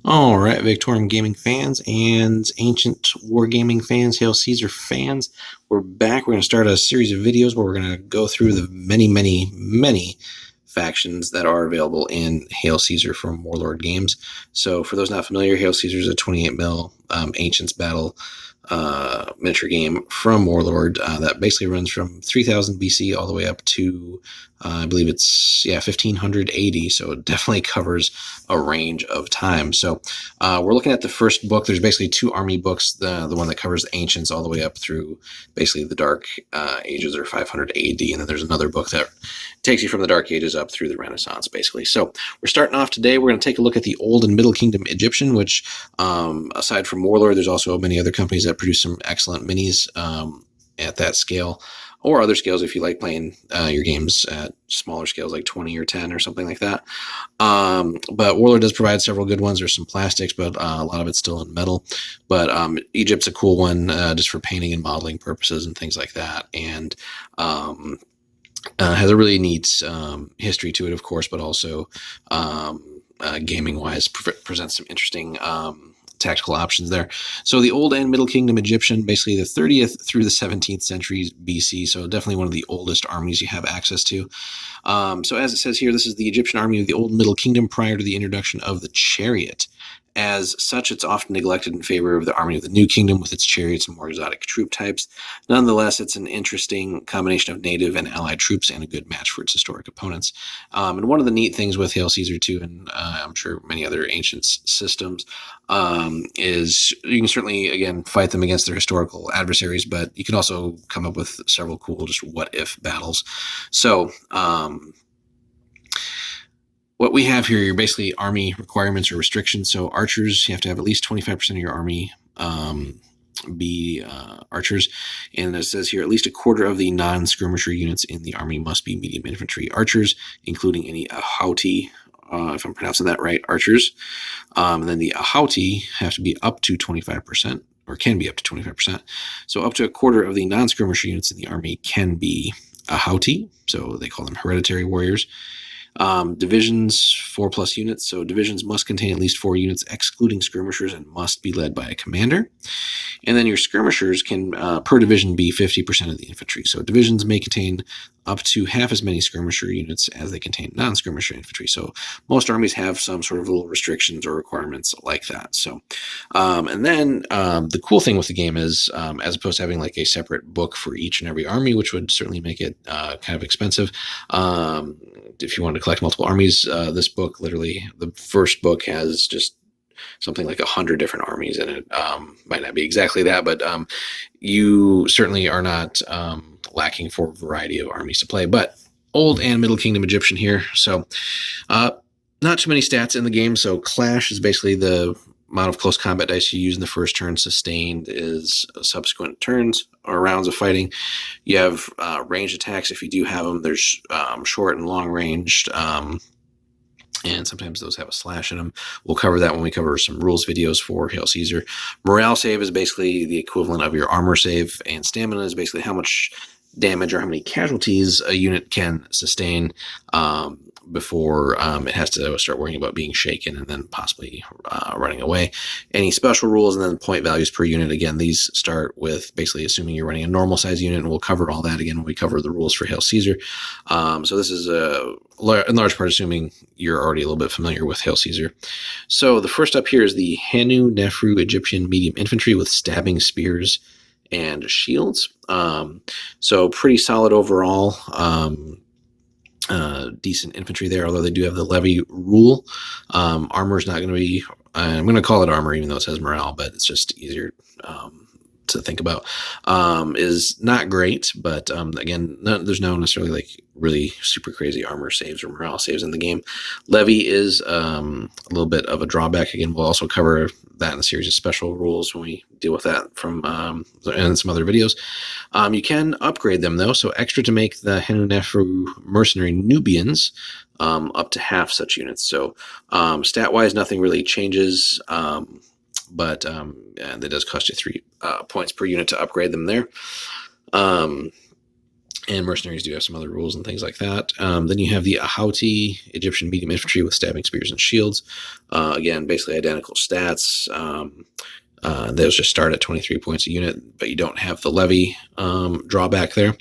All right, Victorum gaming fans and ancient wargaming fans, Hail Caesar fans, we're back. We're going to start a series of videos where we're going to go through the many factions that are available in Hail Caesar from Warlord Games. So, for those not familiar, Hail Caesar is a 28 mil Ancients Battle miniature game from Warlord that basically runs from 3000 BC all the way up to I believe it's 1500 AD, so it definitely covers a range of time. So we're looking at the first book. There's basically two army books, the one that covers the ancients all the way up through basically the Dark Ages or 500 AD, and then there's another book that takes you from the Dark Ages up through the Renaissance, basically. So we're starting off today. We're going to take a look at the Old and Middle Kingdom Egyptian, which aside from Warlord, there's also many other companies that produce some excellent minis at that scale, or other scales if you like playing your games at smaller scales like 20 or 10 or something like that. But Warlord does provide several good ones. There's some plastics, but a lot of it's still in metal. But Egypt's a cool one just for painting and modeling purposes and things like that. And has a really neat history to it, of course, but also gaming-wise presents some interesting tactical options there. So the Old and Middle Kingdom Egyptian, basically the 30th through the 17th centuries BC, so definitely one of the oldest armies you have access to. So as it says here, this is the Egyptian army of the Old and Middle Kingdom prior to the introduction of the chariot. As such, it's often neglected in favor of the army of the New Kingdom with its chariots and more exotic troop types. Nonetheless, it's an interesting combination of native and allied troops and a good match for its historic opponents. And one of the neat things with Hail Caesar too, and I'm sure many other ancient systems, is you can certainly, again, fight them against their historical adversaries, but you can also come up with several cool just what-if battles. So, what we have here are basically army requirements or restrictions. So archers, you have to have at least 25% of your army be archers. And it says here, at least a quarter of the non-skirmisher units in the army must be medium infantry archers, including any ahouti, if I'm pronouncing that right, archers. And then the ahouti have to be up to 25%, or can be up to 25%. So up to a quarter of the non-skirmisher units in the army can be ahouti. So they call them hereditary warriors. Divisions, 4+ units. So divisions must contain at least 4 units, excluding skirmishers, and must be led by a commander. And then your skirmishers can, per division, be 50% of the infantry. So divisions may contain up to half as many skirmisher units as they contain non-skirmisher infantry. So most armies have some sort of little restrictions or requirements like that. So, and then the cool thing with the game is, as opposed to having like a separate book for each and every army, which would certainly make it kind of expensive, if you want to collect multiple armies, this book, literally, the first book has just something like 100 different armies in it. Might not be exactly that, but you certainly are not lacking for a variety of armies to play. But Old and Middle Kingdom Egyptian here. So not too many stats in the game. So Clash is basically the amount of close combat dice you use in the first turn. Sustained is subsequent turns or rounds of fighting. You have ranged attacks if you do have them. There's short and long ranged, and sometimes those have a slash in them. We'll cover that when we cover some rules videos for Hail Caesar. Morale save is basically the equivalent of your armor save, and stamina is basically how much damage or how many casualties a unit can sustain before it has to start worrying about being shaken and then possibly running away. Any special rules and then point values per unit. Again, these start with basically assuming you're running a normal size unit, and we'll cover all that again when we cover the rules for Hail Caesar. So this is in large part assuming you're already a little bit familiar with Hail Caesar. So the first up here is the Hanu Nefru Egyptian medium infantry with stabbing spears and shields. So pretty solid overall. Decent infantry there, although they do have the levy rule. Armor is not going to be, I'm going to call it armor even though it says morale, but it's just easier to think about. Is not great, but again, there's no necessarily like really super crazy armor saves or morale saves in the game. Levy is a little bit of a drawback. Again, we'll also cover that in a series of special rules when we deal with that from and some other videos. You can upgrade them though, so extra to make the Hanu Nefru mercenary Nubians up to half such units. So stat wise, nothing really changes. But that does cost you 3 points per unit to upgrade them there. And mercenaries do have some other rules and things like that. Then you have the Ahouti, Egyptian medium infantry with stabbing spears and shields. Again, basically identical stats. Those just start at 23 points a unit, but you don't have the levy drawback there.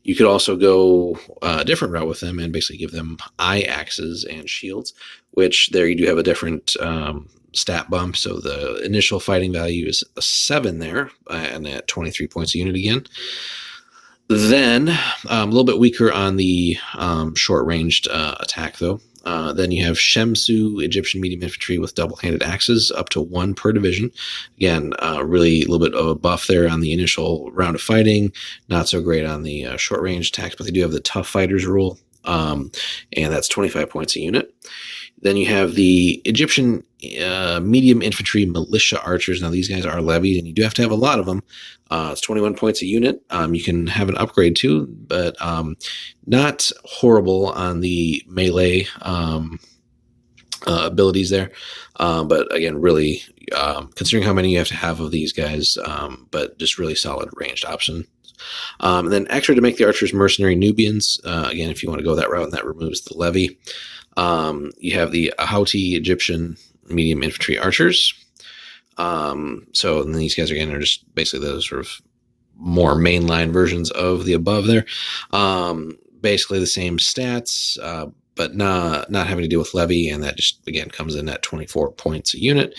You could also go a different route with them and basically give them eye axes and shields, which there you do have a different stat bump. So the initial fighting value is a 7 there, and at 23 points a unit again. Then a little bit weaker on the short-ranged attack, though. Then you have Shemsu, Egyptian medium infantry with double-handed axes, up to 1 per division. Again, really a little bit of a buff there on the initial round of fighting. Not so great on the short-range attacks, but they do have the tough fighters rule, and that's 25 points a unit. Then you have the Egyptian medium infantry militia archers. Now, these guys are levied, and you do have to have a lot of them. It's 21 points a unit. You can have an upgrade too, but not horrible on the melee abilities there. But again, really, considering how many you have to have of these guys, but just really solid ranged option. And then extra to make the archers mercenary Nubians. Again, if you want to go that route, and that removes the levy. You have the Ahouti Egyptian medium infantry archers. So these guys again are just basically those sort of more mainline versions of the above there. Basically the same stats, but not having to deal with levy, and that just again comes in at 24 points a unit.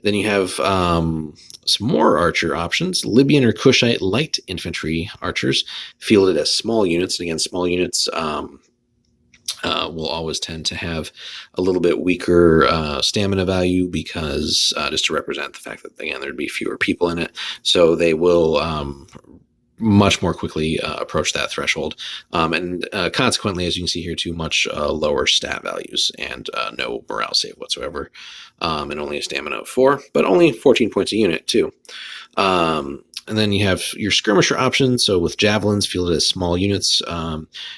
Then you have some more archer options. Libyan or Kushite light infantry archers, fielded as small units. And again, small units will always tend to have a little bit weaker stamina value because just to represent the fact that, again, there'd be fewer people in it. So they will much more quickly approach that threshold. And consequently, as you can see here, too, much lower stat values and no morale save whatsoever. And only a stamina of 4, but only 14 points a unit, too. And then you have your skirmisher options. So with javelins fielded as small units.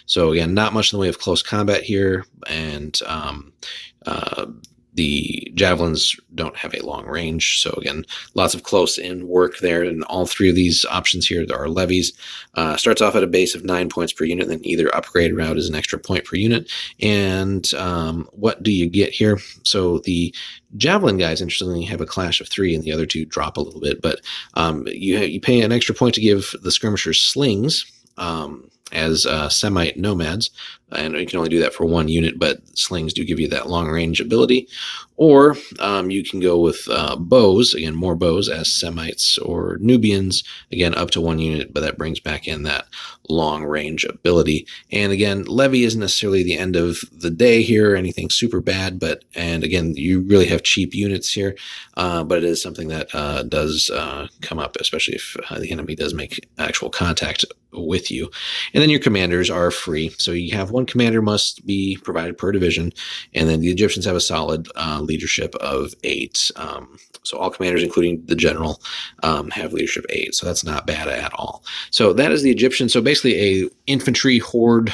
So again, not much in the way of close combat here. And the javelins don't have a long range. So again, lots of close in work there. And all 3 of these options here, there are levies. Starts off at a base of 9 points per unit. Then either upgrade route is an extra point per unit. And what do you get here? So the javelin guys, interestingly, have a clash of 3, and the other 2 drop a little bit. But you pay an extra point to give the skirmishers slings as Semite nomads, and you can only do that for 1 unit, but slings do give you that long range ability. Or you can go with bows, again, more bows as Semites or Nubians, again, up to 1 unit, but that brings back in that long range ability. And again, levy isn't necessarily the end of the day here, or anything super bad, and again, you really have cheap units here, but it is something that does come up, especially if the enemy does make actual contact with you. And then your commanders are free. So you have 1 commander must be provided per division, and then the Egyptians have a solid leadership of 8. So all commanders, including the general, have leadership 8. So that's not bad at all. So that is the Egyptian. So basically a infantry horde,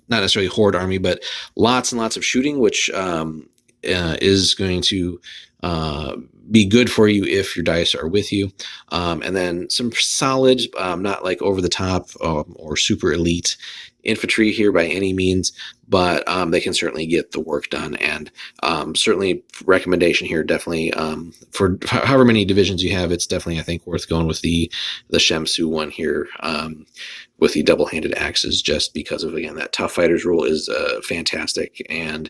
not necessarily horde army, but lots and lots of shooting, which is going to be good for you if your dice are with you. And then some solid, not like over the top or super elite infantry here by any means, but they can certainly get the work done. And certainly recommendation here, definitely for however many divisions you have, it's definitely, I think, worth going with the Shemsu one here with the double-handed axes, just because of, again, that tough fighters rule is fantastic, and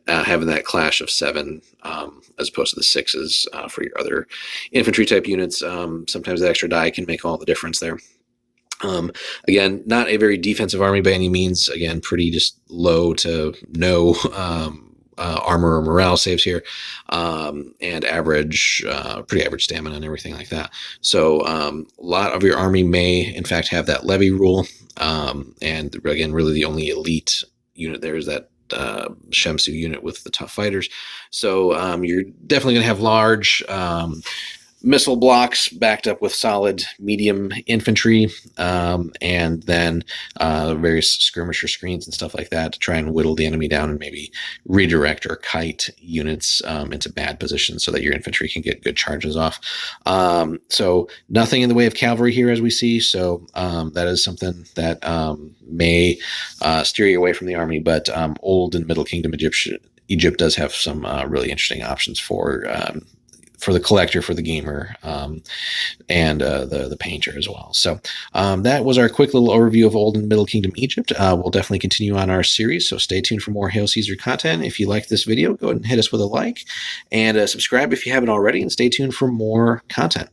having that clash of 7 as opposed to the 6s for your other infantry type units, sometimes that extra die can make all the difference there. Again, not a very defensive army by any means. Again, pretty just low to no armor or morale saves here, and average, pretty average stamina and everything like that. So a lot of your army may, in fact, have that levy rule. And again, really the only elite unit there is that Shemsu unit with the tough fighters. So you're definitely going to have large missile blocks backed up with solid medium infantry, and then various skirmisher screens and stuff like that to try and whittle the enemy down and maybe redirect or kite units into bad positions so that your infantry can get good charges off. So nothing in the way of cavalry here as we see, so that is something that may steer you away from the army, but Old and Middle Kingdom Egypt does have some really interesting options for the collector, for the gamer, and the painter as well. So that was our quick little overview of Old and Middle Kingdom Egypt. We'll definitely continue on our series, so stay tuned for more Hail Caesar content. If you like this video, go ahead and hit us with a like, and subscribe if you haven't already, and stay tuned for more content.